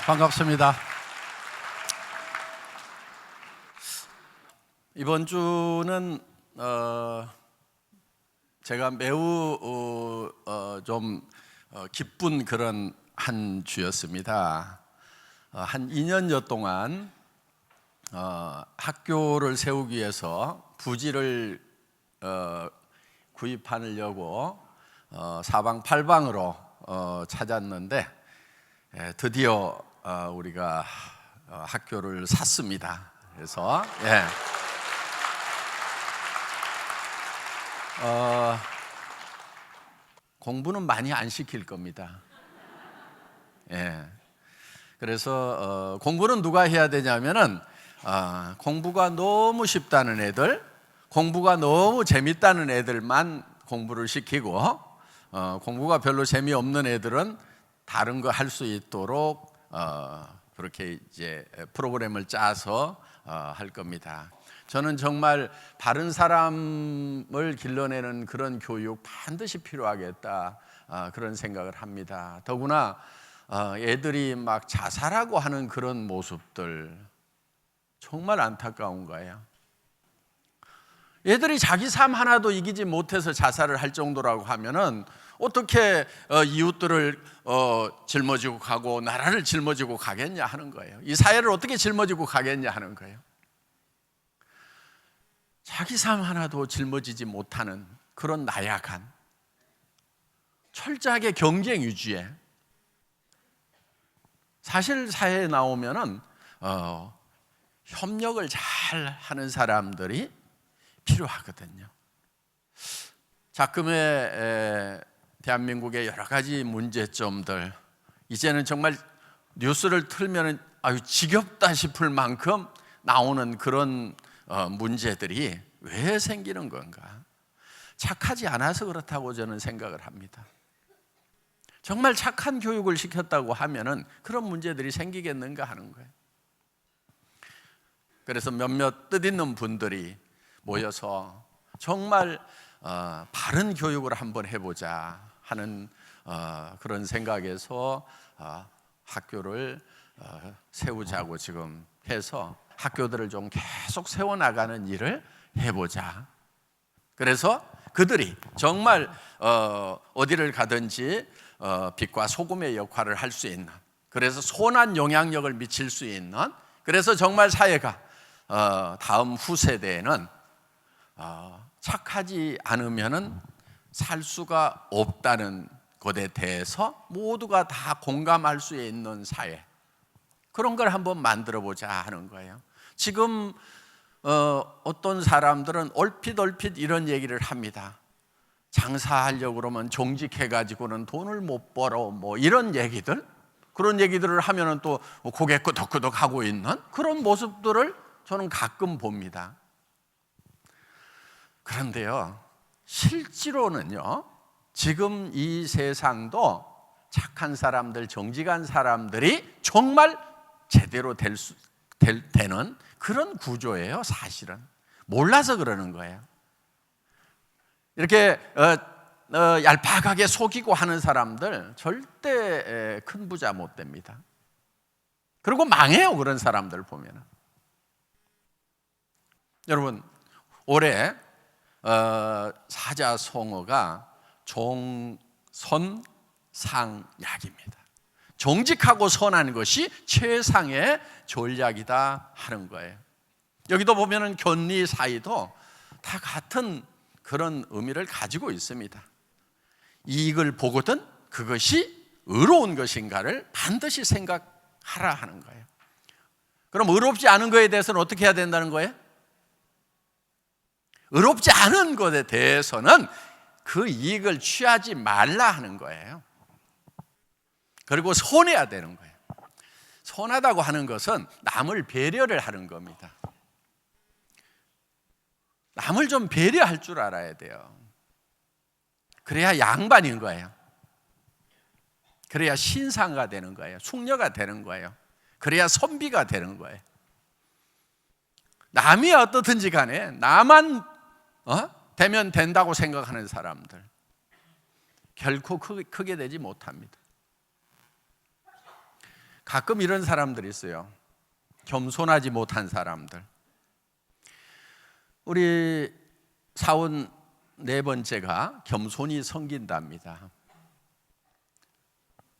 반갑습니다. 이번 주는 제가 매우 좀 기쁜 그런 한 주였습니다. 한 2년여 동안 학교를 세우기 위해서 부지를 구입하려고 사방팔방으로 찾았는데 드디어 우리가 학교를 샀습니다. 그래서 공부는 많이 안 시킬 겁니다. 그래서 공부는 누가 해야 되냐면은 공부가 너무 쉽다는 애들, 공부가 너무 재밌다는 애들만 공부를 시키고 공부가 별로 재미없는 애들은 다른 거 할 수 있도록 그렇게 이제 프로그램을 짜서 할 겁니다. 저는 정말 바른 사람을 길러내는 그런 교육 반드시 필요하겠다, 그런 생각을 합니다. 더구나 애들이 막 자살하고 하는 그런 모습들 정말 안타까운 거예요. 애들이 자기 삶 하나도 이기지 못해서 자살을 할 정도라고 하면은 어떻게 이웃들을 짊어지고 가고 나라를 짊어지고 가겠냐 하는 거예요. 이 사회를 어떻게 짊어지고 가겠냐 하는 거예요. 자기 삶 하나도 짊어지지 못하는 그런 나약한, 철저하게 경쟁 위주의, 사실 사회에 나오면은 협력을 잘 하는 사람들이 필요하거든요. 작금의 대한민국의 여러 가지 문제점들, 이제는 정말 뉴스를 틀면 아유 지겹다 싶을 만큼 나오는 그런 문제들이 왜 생기는 건가? 착하지 않아서 그렇다고 저는 생각을 합니다. 정말 착한 교육을 시켰다고 하면은 그런 문제들이 생기겠는가 하는 거예요. 그래서 몇몇 뜻있는 분들이 모여서 정말 바른 교육을 한번 해보자 하는 그런 생각에서 학교를 세우자고 지금 해서 학교들을 좀 계속 세워나가는 일을 해보자. 그래서 그들이 정말 어디를 가든지 빛과 소금의 역할을 할 수 있는, 그래서 선한 영향력을 미칠 수 있는, 그래서 정말 사회가 다음 후세대에는 착하지 않으면은 살 수가 없다는 것에 대해서 모두가 다 공감할 수 있는 사회, 그런 걸 한번 만들어 보자 하는 거예요. 지금 어떤 사람들은 얼핏 이런 얘기를 합니다. 장사하려고 그러면 정직해가지고는 돈을 못 벌어, 뭐 이런 얘기들, 그런 얘기들을 하면은 또 고개 끄덕끄덕 하고 있는 그런 모습들을 저는 가끔 봅니다. 그런데요, 실제로는요, 지금 이 세상도 착한 사람들, 정직한 사람들이 정말 제대로 되는 그런 구조예요. 사실은 몰라서 그러는 거예요. 이렇게 얄팍하게 속이고 하는 사람들 절대 큰 부자 못 됩니다. 그리고 망해요, 그런 사람들 보면은. 여러분, 올해 사자성어가 종선상약입니다. 정직하고 선한 것이 최상의 전략이다 하는 거예요. 여기도 보면은 견리 사이도 다 같은 그런 의미를 가지고 있습니다. 이익을 보거든 그것이 의로운 것인가를 반드시 생각하라 하는 거예요. 그럼 의롭지 않은 것에 대해서는 어떻게 해야 된다는 거예요? 의롭지 않은 것에 대해서는 그 이익을 취하지 말라 하는 거예요. 그리고 선해야 되는 거예요. 선하다고 하는 것은 남을 배려를 하는 겁니다. 남을 좀 배려할 줄 알아야 돼요. 그래야 양반인 거예요. 그래야 신상가 되는 거예요. 숙녀가 되는 거예요. 그래야 선비가 되는 거예요. 남이 어떻든지 간에 나만 되면 된다고 생각하는 사람들 결코 크게 되지 못합니다. 가끔 이런 사람들이 있어요. 겸손하지 못한 사람들. 우리 사원 네 번째가 겸손이 섬긴답니다.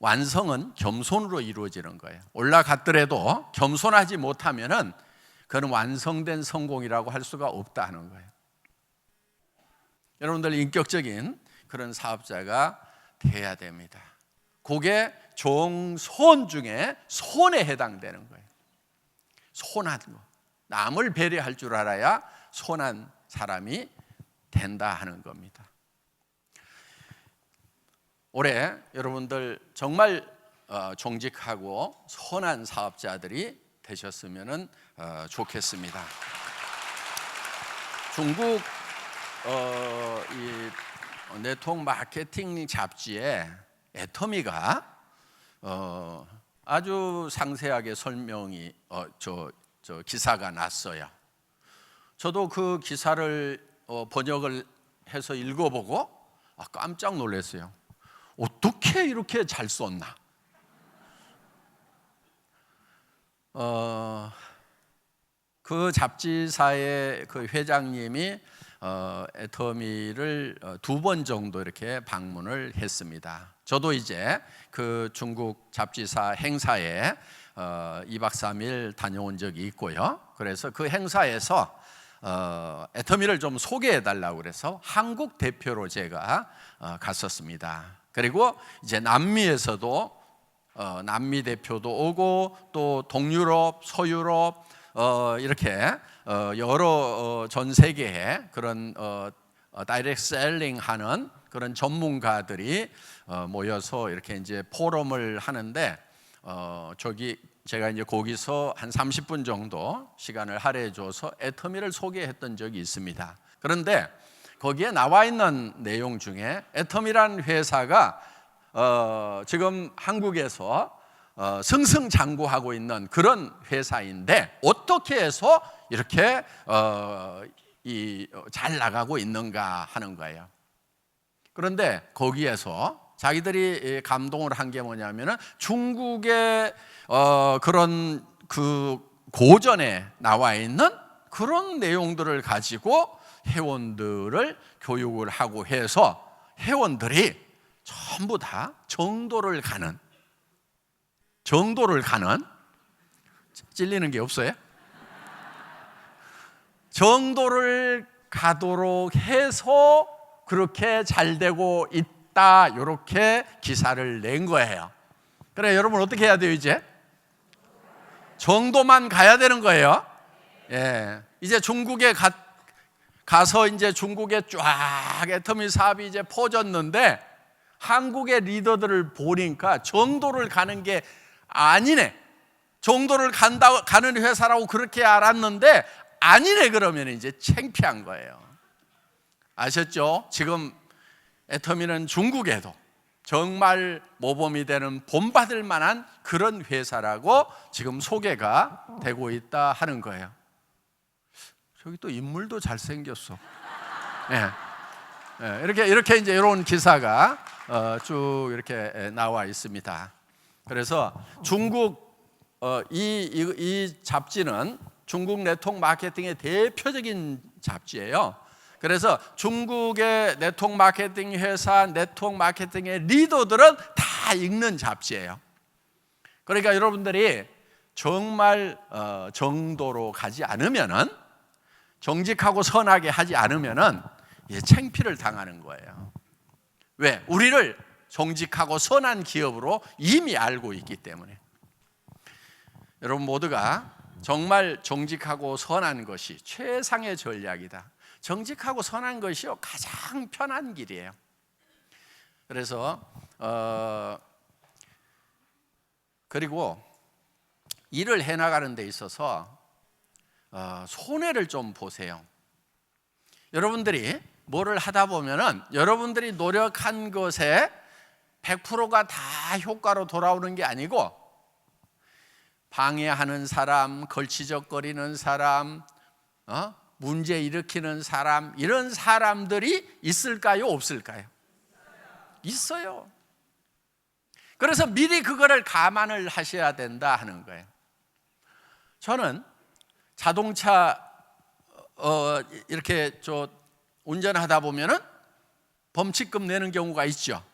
완성은 겸손으로 이루어지는 거예요. 올라갔더라도 겸손하지 못하면은 그건 완성된 성공이라고 할 수가 없다는 거예요. 여러분들 인격적인 그런 사업자가 돼야 됩니다. 그게 종손 중에 손에 해당되는 거예요. 손한 거. 남을 배려할 줄 알아야 손한 사람이 된다 하는 겁니다. 올해 여러분들 정말 정직하고 선한 사업자들이 되셨으면 좋겠습니다. 중국 이 네트워크 마케팅 잡지에 애터미가 아주 상세하게 설명이 기사가 났어요. 저도 그 기사를 번역을 해서 읽어보고 깜짝 놀랐어요. 어떻게 이렇게 잘 썼나? 그 잡지사의 그 회장님이 애터미를 2번 정도 이렇게 방문을 했습니다. 저도 이제 그 중국 잡지사 행사에 2박 3일 다녀온 적이 있고요. 그래서 그 행사에서 애터미를 좀 소개해 달라고 그래서 한국 대표로 제가 갔었습니다. 그리고 이제 남미에서도 남미 대표도 오고 또 동유럽, 서유럽 이렇게 여러 전 세계에 그런 다이렉트 셀링 하는 그런 전문가들이 모여서 이렇게 이제 포럼을 하는데 저기 제가 이제 거기서 한 30분 정도 시간을 할애해 줘서 애터미를 소개했던 적이 있습니다. 그런데 거기에 나와 있는 내용 중에 애터미라는 회사가 지금 한국에서 승승장구하고 있는 그런 회사인데 어떻게 해서 이렇게 잘 나가고 있는가 하는 거예요. 그런데 거기에서 자기들이 감동을 한 게 뭐냐면은 중국의 그런 그 고전에 나와 있는 그런 내용들을 가지고 회원들을 교육을 하고 해서 회원들이 전부 다 정도를 가는 찔리는 게 없어요? 정도를 가도록 해서 그렇게 잘 되고 있다 이렇게 기사를 낸 거예요. 그래 여러분 어떻게 해야 돼요 이제? 정도만 가야 되는 거예요. 예, 이제 중국에 가서 이제 중국에 쫙 애터미 사업이 이제 퍼졌는데 한국의 리더들을 보니까 정도를 가는 게 아니네. 정도를 가는 회사라고 그렇게 알았는데 아니네 그러면 이제 창피한 거예요. 아셨죠? 지금 애터미는 중국에도 정말 모범이 되는 본받을 만한 그런 회사라고 지금 소개가 되고 있다 하는 거예요. 저기 또 인물도 잘생겼어. 네. 네. 이렇게 이제 이런 기사가 쭉 이렇게 나와 있습니다. 그래서 중국 이 잡지는 중국 네트워크 마케팅의 대표적인 잡지예요. 그래서 중국의 네트워크 마케팅 회사, 네트워크 마케팅의 리더들은 다 읽는 잡지예요. 그러니까 여러분들이 정말 정도로 가지 않으면은 정직하고 선하게 하지 않으면은 창피를 당하는 거예요. 왜? 우리를 정직하고 선한 기업으로 이미 알고 있기 때문에. 여러분 모두가 정말 정직하고 선한 것이 최상의 전략이다. 정직하고 선한 것이요 가장 편한 길이에요. 그래서 그리고 일을 해나가는 데 있어서 손해를 좀 보세요. 여러분들이 뭐를 하다 보면은 여러분들이 노력한 것에 100%가 다 효과로 돌아오는 게 아니고 방해하는 사람, 걸치적거리는 사람, 문제 일으키는 사람, 이런 사람들이 있을까요? 없을까요? 있어요. 그래서 미리 그거를 감안을 하셔야 된다 하는 거예요. 저는 자동차 이렇게 운전하다 보면은 범칙금 내는 경우가 있죠.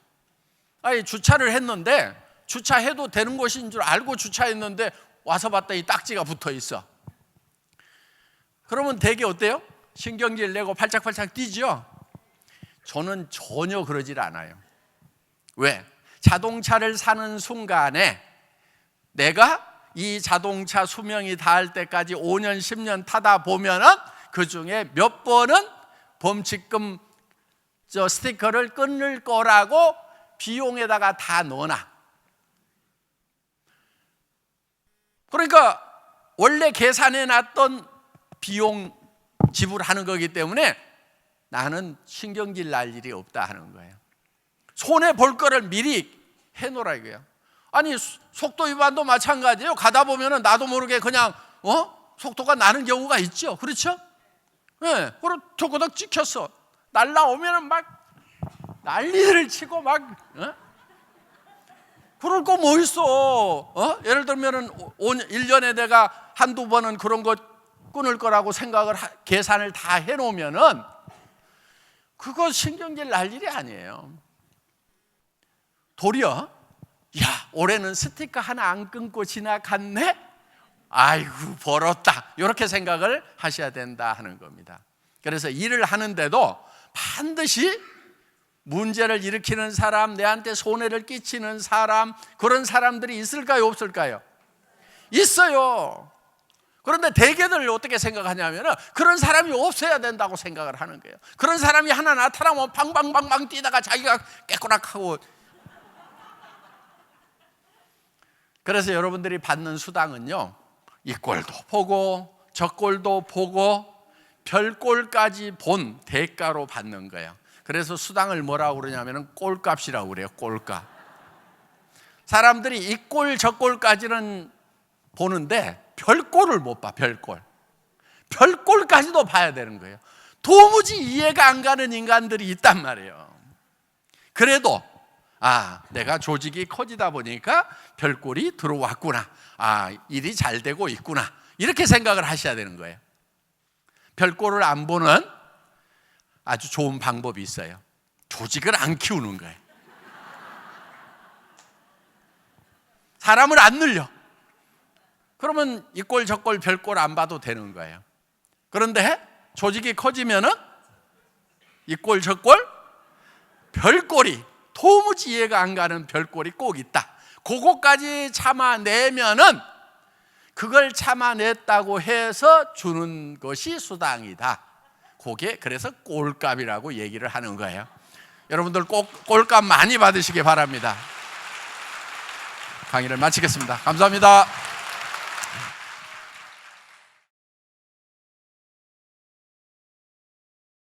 아니, 주차를 했는데 주차해도 되는 곳인 줄 알고 주차했는데 와서 봤더니 딱지가 붙어 있어. 그러면 되게 어때요? 신경질 내고 팔짝팔짝 뛰죠. 저는 전혀 그러질 않아요. 왜? 자동차를 사는 순간에 내가 이 자동차 수명이 닿을 때까지 5년, 10년 타다 보면은 그 중에 몇 번은 범칙금 스티커를 끊을 거라고 비용에다가 다 넣어놔. 그러니까 원래 계산해 놨던 비용 지불하는 거기 때문에 나는 신경질 날 일이 없다 하는 거예요. 손해 볼 거를 미리 해놓으라 이거예요. 아니, 속도 위반도 마찬가지예요. 가다 보면은 나도 모르게 그냥 속도가 나는 경우가 있죠. 그렇죠? 네, 그리고 토그덕 찍혔어. 날라오면은 막 난리를 치고 막 그럴 거 뭐 있어? 예를 들면은 1년에 내가 한두 번은 그런 거 끊을 거라고 생각을 계산을 다 해놓으면은 그거 신경질 날 일이 아니에요. 도리어 야, 올해는 스티커 하나 안 끊고 지나갔네? 아이고, 벌었다. 이렇게 생각을 하셔야 된다 하는 겁니다. 그래서 일을 하는데도 반드시 문제를 일으키는 사람, 내한테 손해를 끼치는 사람, 그런 사람들이 있을까요, 없을까요? 있어요. 그런데 대개들 어떻게 생각하냐면 그런 사람이 없어야 된다고 생각을 하는 거예요. 그런 사람이 하나 나타나면 방방방방 뛰다가 자기가 깨꼬락하고. 그래서 여러분들이 받는 수당은요, 이 꼴도 보고 저 꼴도 보고 별 꼴까지 본 대가로 받는 거예요. 그래서 수당을 뭐라고 그러냐면 꼴값이라고 그래요. 꼴값. 사람들이 이 꼴 저 꼴까지는 보는데 별 꼴을 못 봐. 별 꼴. 별 꼴까지도 봐야 되는 거예요. 도무지 이해가 안 가는 인간들이 있단 말이에요. 그래도 내가 조직이 커지다 보니까 별꼴이 들어왔구나. 일이 잘 되고 있구나. 이렇게 생각을 하셔야 되는 거예요. 별꼴을 안 보는 아주 좋은 방법이 있어요. 조직을 안 키우는 거예요. 사람을 안 늘려. 그러면 이 꼴 저 꼴 별꼴 안 봐도 되는 거예요. 그런데 조직이 커지면은 이 꼴 저 꼴 별꼴이 도무지 이해가 안 가는 별꼴이 꼭 있다. 그거까지 참아내면은 그걸 참아냈다고 해서 주는 것이 수당이다. 그게 그래서 꼴값이라고 얘기를 하는 거예요. 여러분들 꼭 꼴값 많이 받으시기 바랍니다. 강의를 마치겠습니다. 감사합니다.